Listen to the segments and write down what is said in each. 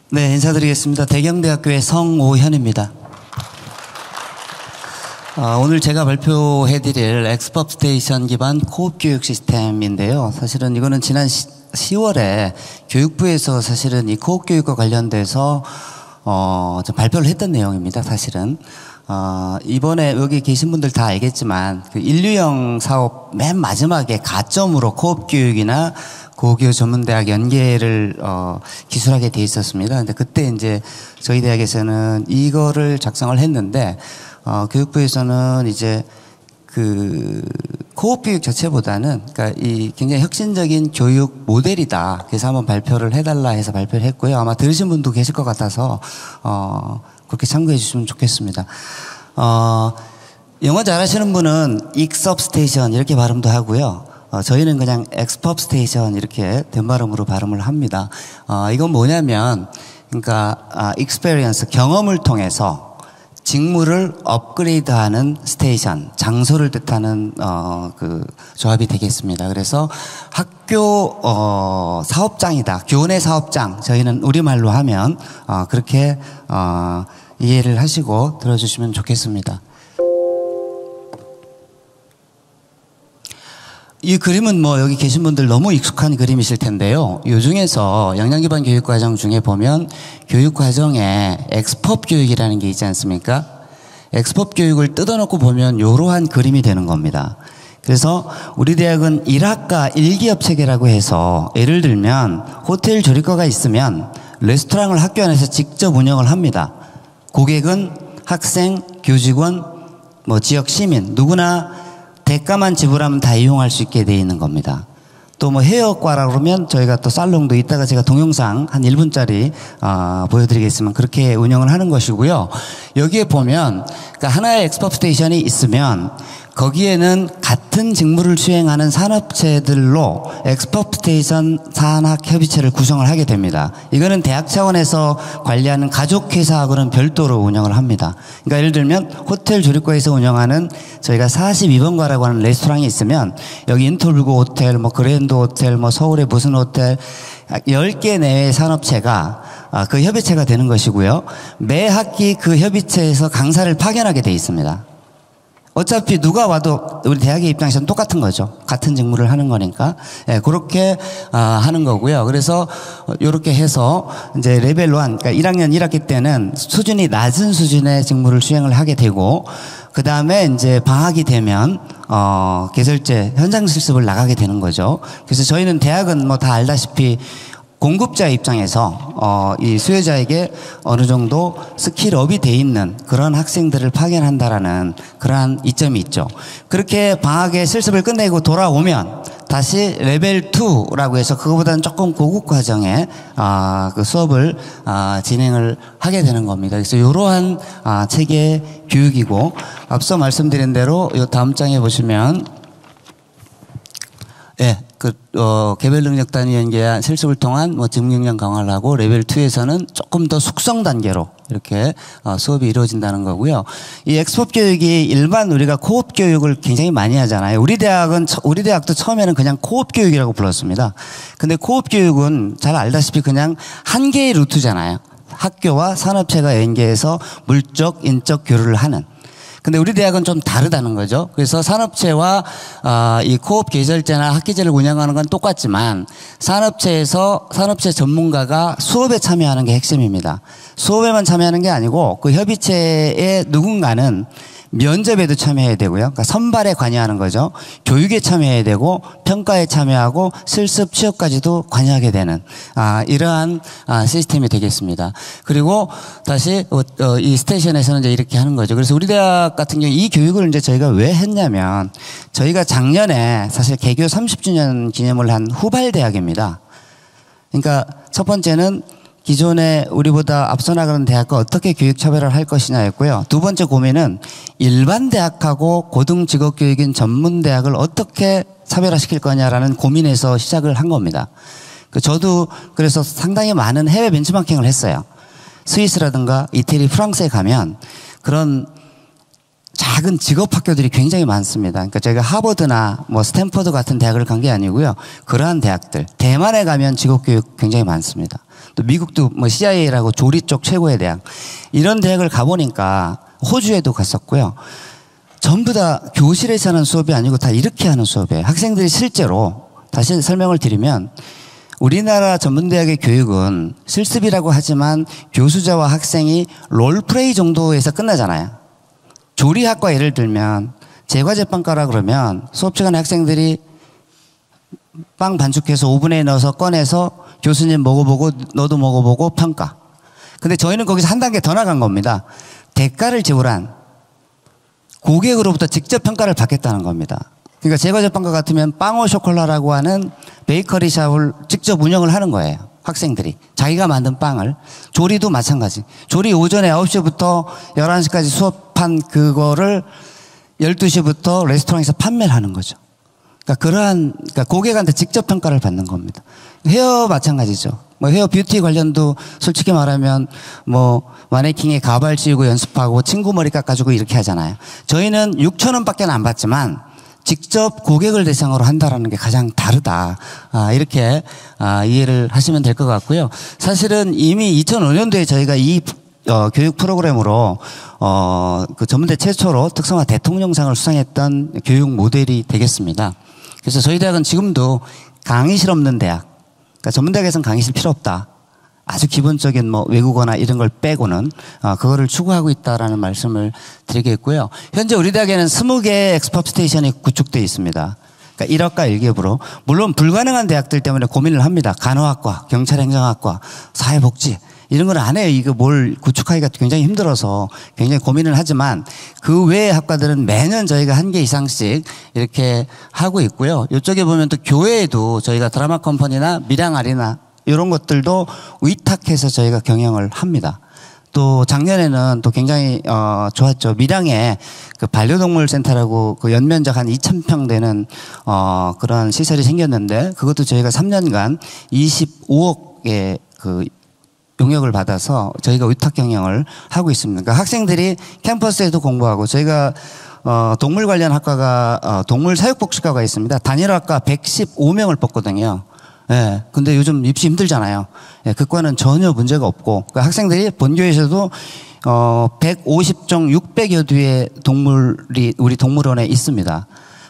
네, 인사드리겠습니다. 대경대학교의 성오현입니다. 오늘 제가 발표해드릴 엑스법 스테이션 기반 코업 교육 시스템인데요. 사실은 이거는 지난 10월에 교육부에서 사실은 이 코업 교육과 관련돼서 좀 발표를 했던 내용입니다. 사실은 이번에 여기 계신 분들 다 알겠지만 그 인류형 사업 맨 마지막에 가점으로 코업 교육이나 고교육 전문대학 연계를 기술하게 돼 있었습니다. 근데 그때 이제 저희 대학에서는 이거를 작성을 했는데 교육부에서는 이제 그 코업 교육 자체보다는 그러니까 이 굉장히 혁신적인 교육 모델이다. 그래서 한번 발표를 해달라 해서 발표를 했고요. 아마 들으신 분도 계실 것 같아서 그렇게 참고해 주시면 좋겠습니다. 영어 잘하시는 분은 익섭 스테이션 이렇게 발음도 하고요. 저희는 그냥 엑스법 스테이션 이렇게 된 발음으로 발음을 합니다. 이건 뭐냐면 그러니까 익스페리언스 경험을 통해서 직무를 업그레이드하는 스테이션, 장소를 뜻하는 그 조합이 되겠습니다. 그래서 학교 사업장이다. 교내 사업장. 저희는 우리말로 하면 그렇게 이해를 하시고 들어주시면 좋겠습니다. 이 그림은 뭐 여기 계신 분들 너무 익숙한 그림이실 텐데요. 이 중에서 역량기반 교육과정 중에 보면 교육과정에 엑스법 교육이라는 게 있지 않습니까? 엑스법 교육을 뜯어놓고 보면 이러한 그림이 되는 겁니다. 그래서 우리 대학은 1학과 1기업 체계라고 해서 예를 들면 호텔 조리과가 있으면 레스토랑을 학교 안에서 직접 운영을 합니다. 고객은 학생, 교직원, 뭐 지역 시민 누구나 대가만 지불하면 다 이용할 수 있게 되어 있는 겁니다. 또 뭐 헤어과라 그러면 저희가 또 살롱도 이따가 제가 동영상 한 1분짜리 보여드리겠지만 그렇게 운영을 하는 것이고요. 여기에 보면 그러니까 하나의 엑스법 스테이션이 있으면 거기에는 같은 직무를 수행하는 산업체들로 엑스법 스테이션 산학협의체를 구성을 하게 됩니다. 이거는 대학 차원에서 관리하는 가족회사하고는 별도로 운영을 합니다. 그러니까 예를 들면 호텔 조리과에서 운영하는 저희가 42번가라고 하는 레스토랑이 있으면 여기 인터뷰고 호텔, 뭐 그랜드 호텔, 뭐 서울의 무슨 호텔 10개 내외의 산업체가 그 협의체가 되는 것이고요. 매 학기 그 협의체에서 강사를 파견하게 돼 있습니다. 어차피 누가 와도 우리 대학의 입장에서는 똑같은 거죠. 같은 직무를 하는 거니까. 예, 그렇게 하는 거고요. 그래서 이렇게 해서 이제 레벨 1, 그러니까 1학년 1학기 때는 수준이 낮은 수준의 직무를 수행을 하게 되고 그 다음에 이제 방학이 되면 개설제 현장 실습을 나가게 되는 거죠. 그래서 저희는 대학은 뭐 다 알다시피 공급자 입장에서 이 수요자에게 어느 정도 스킬업이 돼 있는 그런 학생들을 파견한다라는 그러한 이점이 있죠. 그렇게 방학에 실습을 끝내고 돌아오면 다시 레벨 2라고 해서 그거보다는 조금 고급 과정의 그 수업을 진행을 하게 되는 겁니다. 그래서 이러한 체계 교육이고 앞서 말씀드린 대로 이 다음 장에 보시면 예, 개별 능력 단위 연계한 실습을 통한 뭐 직무 역량 강화를 하고 레벨 2에서는 조금 더 숙성 단계로 이렇게 수업이 이루어진다는 거고요. 이 엑스법 교육이 일반 우리가 코업 교육을 굉장히 많이 하잖아요. 우리 대학도 처음에는 그냥 코업 교육이라고 불렀습니다. 근데 코업 교육은 잘 알다시피 그냥 한 개의 루트잖아요. 학교와 산업체가 연계해서 물적, 인적 교류를 하는. 근데 우리 대학은 좀 다르다는 거죠. 그래서 산업체와 이 코업 개설제나 학기제를 운영하는 건 똑같지만 산업체에서 산업체 전문가가 수업에 참여하는 게 핵심입니다. 수업에만 참여하는 게 아니고 그 협의체의 누군가는 면접에도 참여해야 되고요. 그러니까 선발에 관여하는 거죠. 교육에 참여해야 되고 평가에 참여하고 실습 취업까지도 관여하게 되는 이러한 시스템이 되겠습니다. 그리고 다시 이 스테이션에서는 이제 이렇게 하는 거죠. 그래서 우리 대학 같은 경우 이 교육을 이제 저희가 왜 했냐면 저희가 작년에 사실 개교 30주년 기념을 한 후발 대학입니다. 그러니까 첫 번째는 기존에 우리보다 앞서 나가는 대학과 어떻게 교육 차별화를 할 것이냐였고요. 두 번째 고민은 일반 대학하고 고등직업교육인 전문대학을 어떻게 차별화시킬 거냐라는 고민에서 시작을 한 겁니다. 저도 그래서 상당히 많은 해외 벤치마킹을 했어요. 스위스라든가 이태리, 프랑스에 가면 그런 작은 직업 학교들이 굉장히 많습니다. 그러니까 저희가 하버드나 뭐 스탠퍼드 같은 대학을 간 게 아니고요. 그러한 대학들. 대만에 가면 직업교육 굉장히 많습니다. 또 미국도 뭐 CIA라고 조리 쪽 최고의 대학. 이런 대학을 가보니까 호주에도 갔었고요. 전부 다 교실에서 하는 수업이 아니고 다 이렇게 하는 수업이에요. 학생들이 실제로 다시 설명을 드리면 우리나라 전문대학의 교육은 실습이라고 하지만 교수자와 학생이 롤플레이 정도에서 끝나잖아요. 조리학과 예를 들면 제과제 빵가라 그러면 수업 시간에 학생들이 빵 반죽해서 오븐에 넣어서 꺼내서 교수님 먹어보고 너도 먹어보고 평가. 근데 저희는 거기서 한 단계 더 나간 겁니다. 대가를 지불한 고객으로부터 직접 평가를 받겠다는 겁니다. 그러니까 제과제 빵가 같으면 빵오 쇼콜라라고 하는 베이커리 샵을 직접 운영을 하는 거예요. 학생들이 자기가 만든 빵을. 조리도 마찬가지. 조리 오전에 9시부터 11시까지 수업한 그거를 12시부터 레스토랑에서 판매를 하는 거죠. 그러니까 고객한테 직접 평가를 받는 겁니다. 헤어 마찬가지죠. 뭐 헤어 뷰티 관련도 솔직히 말하면 뭐 마네킹에 가발 씌우고 연습하고 친구 머리 깎아주고 이렇게 하잖아요. 저희는 6,000원밖에 안 받지만 직접 고객을 대상으로 한다라는 게 가장 다르다. 이렇게 이해를 하시면 될 것 같고요. 사실은 이미 2005년도에 저희가 이 교육 프로그램으로 그 전문대 최초로 특성화 대통령상을 수상했던 교육 모델이 되겠습니다. 그래서 저희 대학은 지금도 강의실 없는 대학. 그러니까 전문대학에서는 강의실 필요 없다. 아주 기본적인 뭐 외국어나 이런 걸 빼고는 그거를 추구하고 있다라는 말씀을 드리겠고요. 현재 우리 대학에는 20개의 엑스퍼 스테이션이 구축되어 있습니다. 그러니까 1학과 1급으로. 물론 불가능한 대학들 때문에 고민을 합니다. 간호학과, 경찰행정학과, 사회복지 이런 걸 안 해요. 이거 뭘 구축하기가 굉장히 힘들어서 굉장히 고민을 하지만 그 외의 학과들은 매년 저희가 1개 이상씩 이렇게 하고 있고요. 이쪽에 보면 또 교회에도 저희가 드라마 컴퍼니나 밀양 아리나 이런 것들도 위탁해서 저희가 경영을 합니다. 또 작년에는 또 굉장히 좋았죠. 밀양에 그 반려동물 센터라고 그 연면적 한 2,000평 되는 그런 시설이 생겼는데 그것도 저희가 3년간 25억의 그 용역을 받아서 저희가 위탁 경영을 하고 있습니다. 그러니까 학생들이 캠퍼스에도 공부하고 저희가 동물 관련 학과가 동물 사육복지과가 있습니다. 단일학과 115명을 뽑거든요. 예. 근데 요즘 입시 힘들잖아요. 예, 그 과는 전혀 문제가 없고, 그러니까 학생들이 본교에서도 150종 600여 뒤의 동물이 우리 동물원에 있습니다.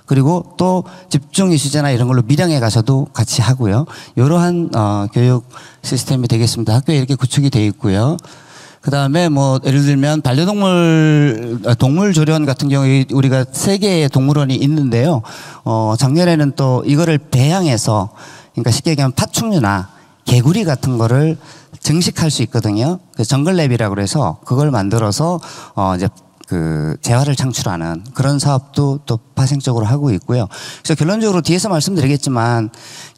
그리고 또 집중 이수제나 이런 걸로 밀양에 가서도 같이 하고요. 이러한 교육 시스템이 되겠습니다. 학교에 이렇게 구축이 되어 있고요. 그 다음에 뭐 예를 들면 반려동물 동물 조련 같은 경우에 우리가 3개의 동물원이 있는데요. 작년에는 또 이거를 배양해서 그러니까 쉽게 얘기하면 파충류나 개구리 같은 거를 증식할 수 있거든요. 그 정글랩이라고 그래서 그걸 만들어서 이제 그 재화를 창출하는 그런 사업도 또 파생적으로 하고 있고요. 그래서 결론적으로 뒤에서 말씀드리겠지만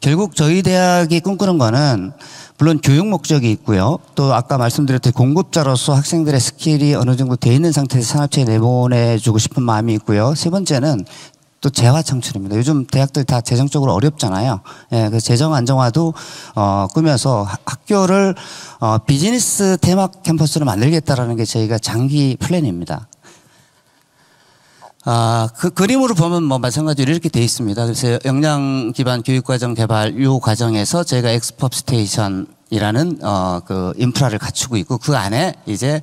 결국 저희 대학이 꿈꾸는 거는 물론 교육 목적이 있고요. 또 아까 말씀드렸듯이 공급자로서 학생들의 스킬이 어느 정도 돼 있는 상태에서 산업체에 내보내주고 싶은 마음이 있고요. 세 번째는 또 재화 창출입니다. 요즘 대학들 다 재정적으로 어렵잖아요. 예, 그 재정 안정화도 꾸며서 학교를 비즈니스 테마 캠퍼스로 만들겠다라는 게 저희가 장기 플랜입니다. 그 그림으로 보면 뭐 마찬가지로 이렇게 돼 있습니다. 그래서 역량 기반 교육과정 개발 요 과정에서 저희가 엑스퍼 스테이션이라는 그 인프라를 갖추고 있고 그 안에 이제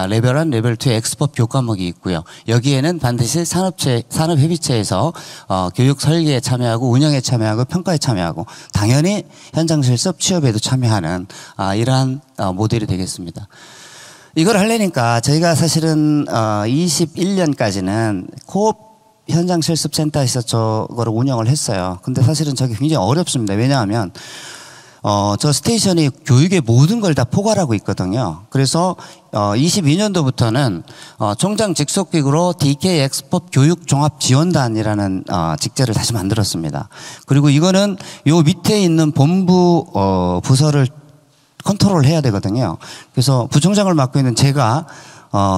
레벨 1, 레벨 2 엑스퍼 교과목이 있고요. 여기에는 반드시 산업협의체에서 교육 설계에 참여하고 운영에 참여하고 평가에 참여하고 당연히 현장 실습 취업에도 참여하는 이러한 모델이 되겠습니다. 이걸 하려니까 저희가 사실은 21년까지는 코업 현장 실습 센터에서 저거를 운영을 했어요. 근데 사실은 저게 굉장히 어렵습니다. 왜냐하면 저 스테이션이 교육의 모든 걸 다 포괄하고 있거든요. 그래서 22년도부터는 총장 직속기구로 DK 엑스법 교육 종합 지원단이라는 직제를 다시 만들었습니다. 그리고 이거는 요 밑에 있는 본부 부서를 컨트롤 해야 되거든요. 그래서 부총장을 맡고 있는 제가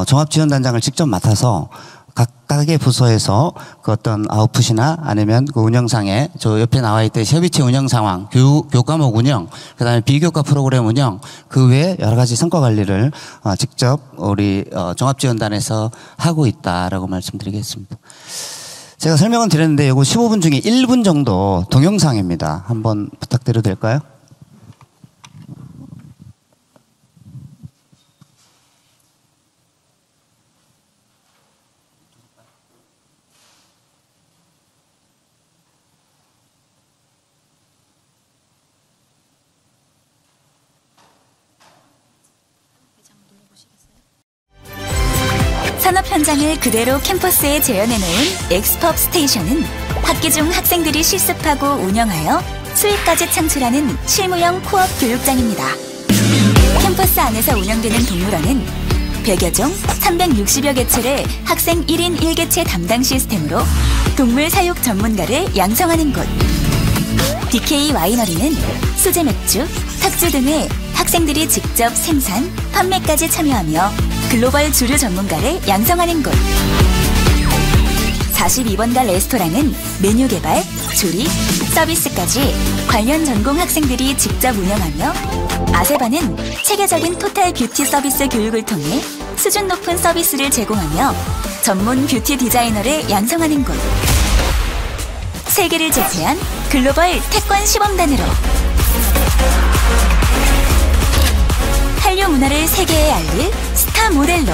종합지원단장을 직접 맡아서 각각의 부서에서 그 어떤 아웃풋이나 아니면 그 운영상에 저 옆에 나와 있듯이 협의체 운영 상황, 교과목 운영, 그다음에 비교과 프로그램 운영, 그 외에 여러 가지 성과 관리를 직접 우리 종합지원단에서 하고 있다라고 말씀드리겠습니다. 제가 설명은 드렸는데 이거 15분 중에 1분 정도 동영상입니다. 한번 부탁드려도 될까요? 산업 현장을 그대로 캠퍼스에 재현해놓은 엑스펍 스테이션은 학기 중 학생들이 실습하고 운영하여 수익까지 창출하는 실무형 코업 교육장입니다. 캠퍼스 안에서 운영되는 동물원은 100여 종 360여 개체의 학생 1인 1개체 담당 시스템으로 동물 사육 전문가를 양성하는 곳. DK 와이너리는 수제 맥주, 탁주 등의 학생들이 직접 생산, 판매까지 참여하며 글로벌 주류 전문가를 양성하는 곳. 42번가 레스토랑은 메뉴 개발, 조리, 서비스까지 관련 전공 학생들이 직접 운영하며 아세바는 체계적인 토탈 뷰티 서비스 교육을 통해 수준 높은 서비스를 제공하며 전문 뷰티 디자이너를 양성하는 곳. 세계를 제패한 글로벌 태권 시범단으로 한류 문화를 세계에 알릴 스타 모델로.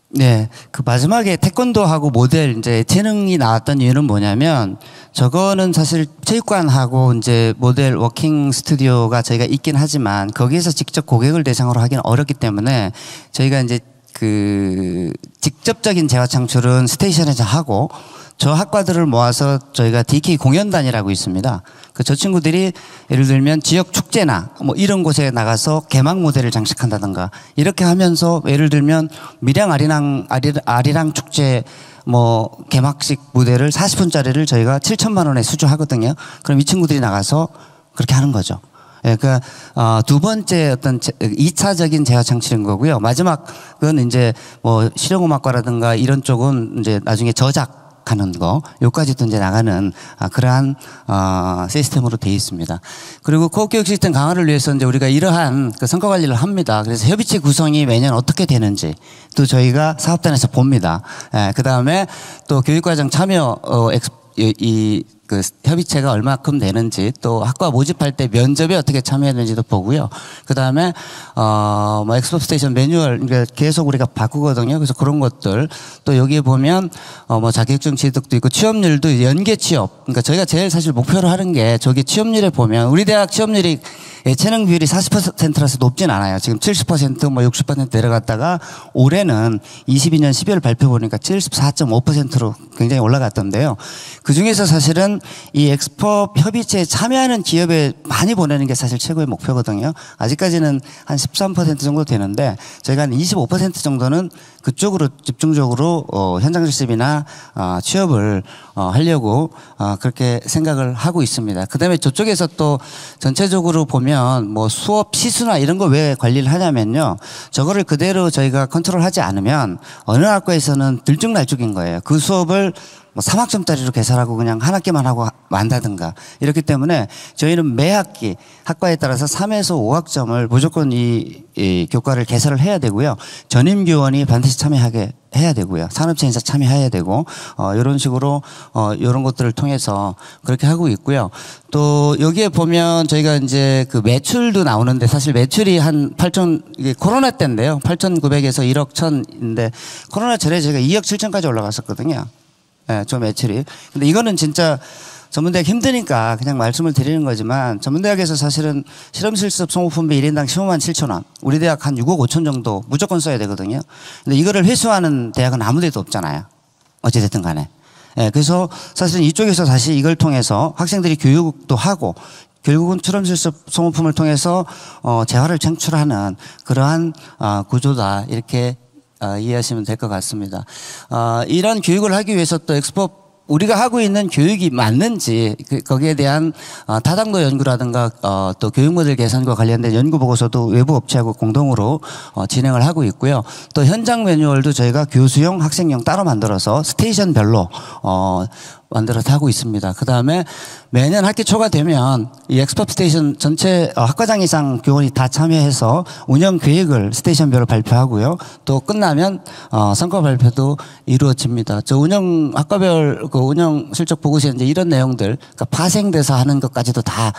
네, 그 마지막에 태권도하고 모델 이제 재능이 나왔던 이유는 뭐냐면 저거는 사실 체육관하고 이제 모델 워킹 스튜디오가 저희가 있긴 하지만 거기에서 직접 고객을 대상으로 하기는 어렵기 때문에 저희가 이제 그 직접적인 재화 창출은 스테이션에서 하고 저 학과들을 모아서 저희가 DK 공연단이라고 있습니다. 그 저 친구들이 예를 들면 지역 축제나 뭐 이런 곳에 나가서 개막 무대를 장식한다든가 이렇게 하면서 예를 들면 밀양 아리랑 축제 뭐 개막식 무대를 40분짜리를 저희가 7천만 원에 수주하거든요. 그럼 이 친구들이 나가서 그렇게 하는 거죠. 예, 그러니까 두 번째 어떤 2차적인 재화 창출인 거고요. 마지막은 이제 뭐 실용음악과라든가 이런 쪽은 이제 나중에 저작 하는 거, 요까지도 이제 나가는 그러한 시스템으로 되어 있습니다. 그리고 코업 교육 시스템 강화를 위해서 이제 우리가 이러한 그 성과 관리를 합니다. 그래서 협의체 구성이 매년 어떻게 되는지 또 저희가 사업단에서 봅니다. 그 다음에 또 교육과정 참여 그 협의체가 얼마큼 되는지 또 학과 모집할 때 면접에 어떻게 참여했는지도 보고요. 그 다음에 뭐 엑스법 스테이션 매뉴얼 그러니까 계속 우리가 바꾸거든요. 그래서 그런 것들 또 여기에 보면 뭐 자격증 취득도 있고 취업률도 연계 취업. 그러니까 저희가 제일 사실 목표로 하는 게 저기 취업률에 보면 우리 대학 취업률이 예체능 비율이 40%라서 높진 않아요. 지금 70%뭐 60% 내려갔다가 올해는 22년 12월 발표 보니까 74.5%로 굉장히 올라갔던데요. 그 중에서 사실은 이 엑스법 협의체에 참여하는 기업에 많이 보내는 게 사실 최고의 목표거든요. 아직까지는 한 13% 정도 되는데 저희가 한 25% 정도는 그쪽으로 집중적으로 현장 실습이나 취업을 하려고 그렇게 생각을 하고 있습니다. 그다음에 저쪽에서 또 전체적으로 보면 뭐 수업 시수나 이런 거 왜 관리를 하냐면요. 저거를 그대로 저희가 컨트롤하지 않으면 어느 학과에서는 들쭉날쭉인 거예요. 그 수업을 뭐 3학점짜리로 개설하고 그냥 한 학기만 하고 만다든가 이렇기 때문에 저희는 매 학기 학과에 따라서 3에서 5학점을 무조건 이 교과를 개설을 해야 되고요. 전임교원이 반드시 참여하게 해야 되고요. 산업체 인사 참여해야 되고 이런 식으로 이런 것들을 통해서 그렇게 하고 있고요. 또 여기에 보면 저희가 이제 그 매출도 나오는데 사실 매출이 한 8천 이게 코로나 때인데요. 8,900에서 1억 1,000인데 코로나 전에 저희가 2억 7천까지 올라갔었거든요. 네, 저 매출이. 근데 이거는 진짜 전문대학 힘드니까 그냥 말씀을 드리는 거지만 전문대학에서 사실은 실험실습 송호품비 1인당 15만 7천 원. 우리 대학 한 6억 5천 정도 무조건 써야 되거든요. 근데 이거를 회수하는 대학은 아무 데도 없잖아요. 어찌됐든 간에. 네, 그래서 사실은 이쪽에서 다시 이걸 통해서 학생들이 교육도 하고 결국은 실험실습 송호품을 통해서 재화를 창출하는 그러한 구조다. 이렇게 이해하시면 될 것 같습니다. 이런 교육을 하기 위해서 또 엑스법 우리가 하고 있는 교육이 맞는지 거기에 대한 타당도 연구라든가 또 교육 모델 개선과 관련된 연구 보고서도 외부 업체하고 공동으로 진행을 하고 있고요. 또 현장 매뉴얼도 저희가 교수용, 학생용 따로 만들어서 스테이션별로 만들어서 하고 있습니다. 그 다음에 매년 학기 초가 되면 이 엑스팝 스테이션 전체 학과장 이상 교원이 다 참여해서 운영 계획을 스테이션별로 발표하고요. 또 끝나면 성과 발표도 이루어집니다. 저 운영 학과별 그 운영 실적 보고서에 이제 이런 내용들, 그러니까 파생돼서 하는 것까지도 다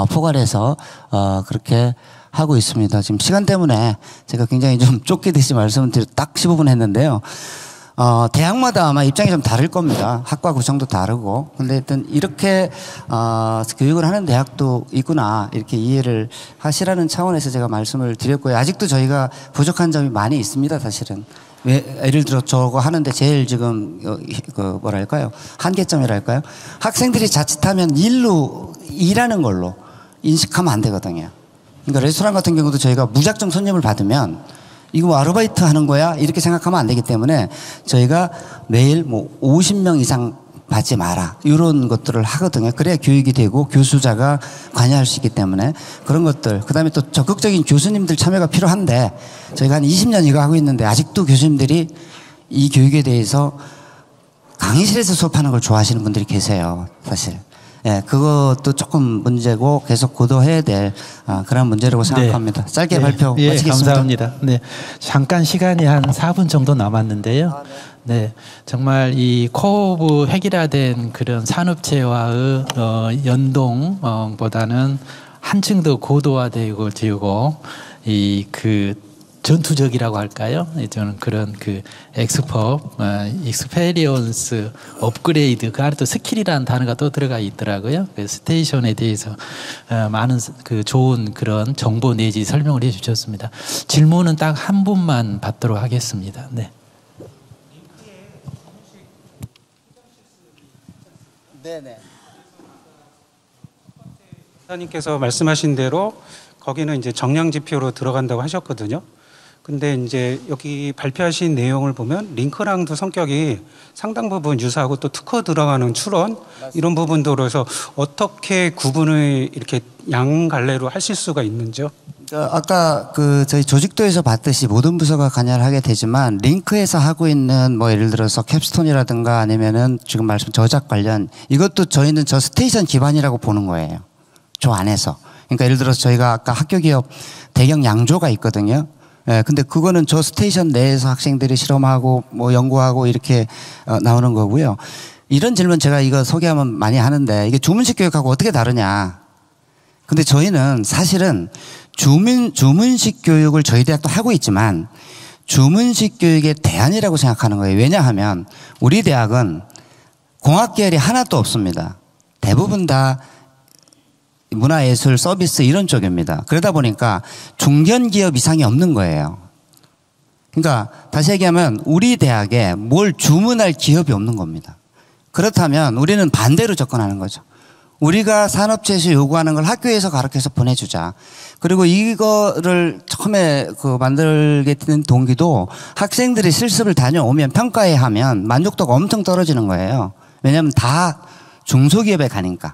포괄해서 그렇게 하고 있습니다. 지금 시간 때문에 제가 굉장히 좀 쫓기듯이 말씀을 딱 15분 했는데요. 대학마다 아마 입장이 좀 다를 겁니다. 학과 구성도 다르고. 근데 일단 이렇게, 교육을 하는 대학도 있구나. 이렇게 이해를 하시라는 차원에서 제가 말씀을 드렸고요. 아직도 저희가 부족한 점이 많이 있습니다, 사실은. 예를 들어 저거 하는데 제일 지금, 뭐랄까요. 한계점이랄까요. 학생들이 자칫하면 일하는 걸로 인식하면 안 되거든요. 그러니까 레스토랑 같은 경우도 저희가 무작정 손님을 받으면 이거 뭐 아르바이트 하는 거야? 이렇게 생각하면 안 되기 때문에 저희가 매일 뭐 50명 이상 받지 마라. 이런 것들을 하거든요. 그래야 교육이 되고 교수자가 관여할 수 있기 때문에 그런 것들. 그 다음에 또 적극적인 교수님들 참여가 필요한데 저희가 한 20년 이거 하고 있는데 아직도 교수님들이 이 교육에 대해서 강의실에서 수업하는 걸 좋아하시는 분들이 계세요. 사실. 예, 그것도 조금 문제고 계속 고도해야 될 그런 문제라고 생각합니다. 네. 짧게 발표 마치겠습니다. 감사합니다. 네, 잠깐 시간이 한 4분 정도 남았는데요. 네, 정말 이 코어브 획일화된 그런 산업체와의 연동보다는 한층 더 고도화되고 이 전투적이라고 할까요? 저는 그런 익스페리언스 업그레이드, 그 안에 또 스킬이라는 단어가 또 들어가 있더라고요. 스테이션에 대해서 많은 좋은 그런 정보 내지 설명을 해 주셨습니다. 질문은 딱 한 분만 받도록 하겠습니다. 네. 네네. 사님께서 말씀하신 대로 거기는 이제 정량 지표로 들어간다고 하셨거든요. 근데 이제 여기 발표하신 내용을 보면 링크랑도 성격이 상당 부분 유사하고 또 특허 들어가는 추론 이런 부분도 그래서 어떻게 구분을 이렇게 양갈래로 하실 수가 있는지요? 아까 저희 조직도에서 봤듯이 모든 부서가 관여를 하게 되지만 링크에서 하고 있는 뭐 예를 들어서 캡스톤이라든가 아니면은 지금 말씀 저작 관련 이것도 저희는 저 스테이션 기반이라고 보는 거예요. 저 안에서. 그러니까 예를 들어서 저희가 아까 학교 기업 대경 양조가 있거든요. 예, 근데 그거는 저 스테이션 내에서 학생들이 실험하고 뭐 연구하고 이렇게 나오는 거고요. 이런 질문 제가 이거 소개하면 많이 하는데 이게 주문식 교육하고 어떻게 다르냐. 근데 저희는 사실은 주문식 교육을 저희 대학도 하고 있지만 주문식 교육의 대안이라고 생각하는 거예요. 왜냐하면 우리 대학은 공학 계열이 하나도 없습니다. 대부분 다 문화예술, 서비스 이런 쪽입니다. 그러다 보니까 중견기업 이상이 없는 거예요. 그러니까 다시 얘기하면 우리 대학에 뭘 주문할 기업이 없는 겁니다. 그렇다면 우리는 반대로 접근하는 거죠. 우리가 산업체에서 요구하는 걸 학교에서 가르쳐서 보내주자. 그리고 이거를 처음에 만들게 된 동기도 학생들이 실습을 다녀오면 평가에 하면 만족도가 엄청 떨어지는 거예요. 왜냐하면 다 중소기업에 가니까.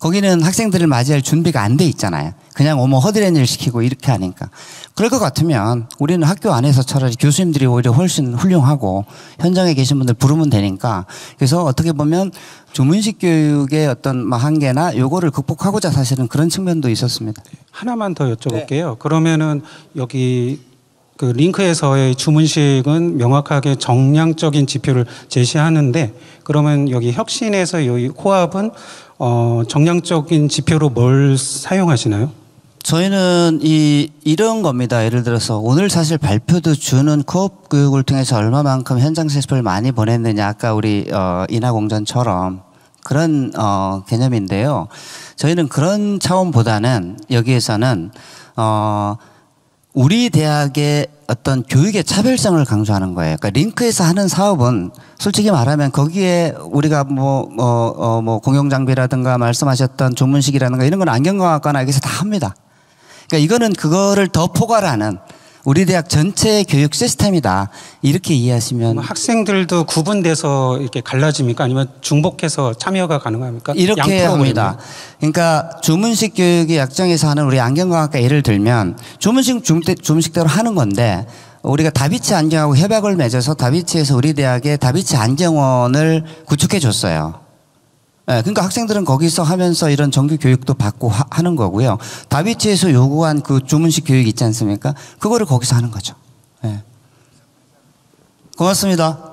거기는 학생들을 맞이할 준비가 안 돼 있잖아요. 그냥 오면 허드렛 일 시키고 이렇게 하니까. 그럴 것 같으면 우리는 학교 안에서 차라리 교수님들이 오히려 훨씬 훌륭하고 현장에 계신 분들 부르면 되니까. 그래서 어떻게 보면 주문식 교육의 어떤 한계나 요거를 극복하고자 사실은 그런 측면도 있었습니다. 하나만 더 여쭤볼게요. 네. 그러면은 여기 링크에서의 주문식은 명확하게 정량적인 지표를 제시하는데 그러면 여기 혁신에서 여기 코압은 정량적인 지표로 뭘 사용하시나요? 저희는 이런 겁니다. 예를 들어서 오늘 사실 발표도 주는 코업 교육을 통해서 얼마만큼 현장 실습을 많이 보냈느냐. 아까 우리 인하공전처럼 그런 개념인데요. 저희는 그런 차원보다는 여기에서는 우리 대학의 어떤 교육의 차별성을 강조하는 거예요. 그러니까 링크에서 하는 사업은 솔직히 말하면 거기에 우리가 공용장비라든가 말씀하셨던 조문식이라든가 이런 건 안경광학과나 여기서 다 합니다. 그러니까 이거는 그거를 더 포괄하는 우리 대학 전체 교육 시스템이다. 이렇게 이해하시면 학생들도 구분돼서 이렇게 갈라집니까? 아니면 중복해서 참여가 가능합니까? 이렇게 합니다. 그러니까 주문식 교육이 약정에서 하는 우리 안경광학과 예를 들면 주문식대로 하는 건데 우리가 다비치 안경하고 협약을 맺어서 다비치에서 우리 대학에 다비치 안경원을 구축해 줬어요. 네, 그러니까 학생들은 거기서 하면서 이런 정규 교육도 받고 하는 거고요. 다비치에서 요구한 그 주문식 교육 있지 않습니까? 그거를 거기서 하는 거죠. 네. 고맙습니다.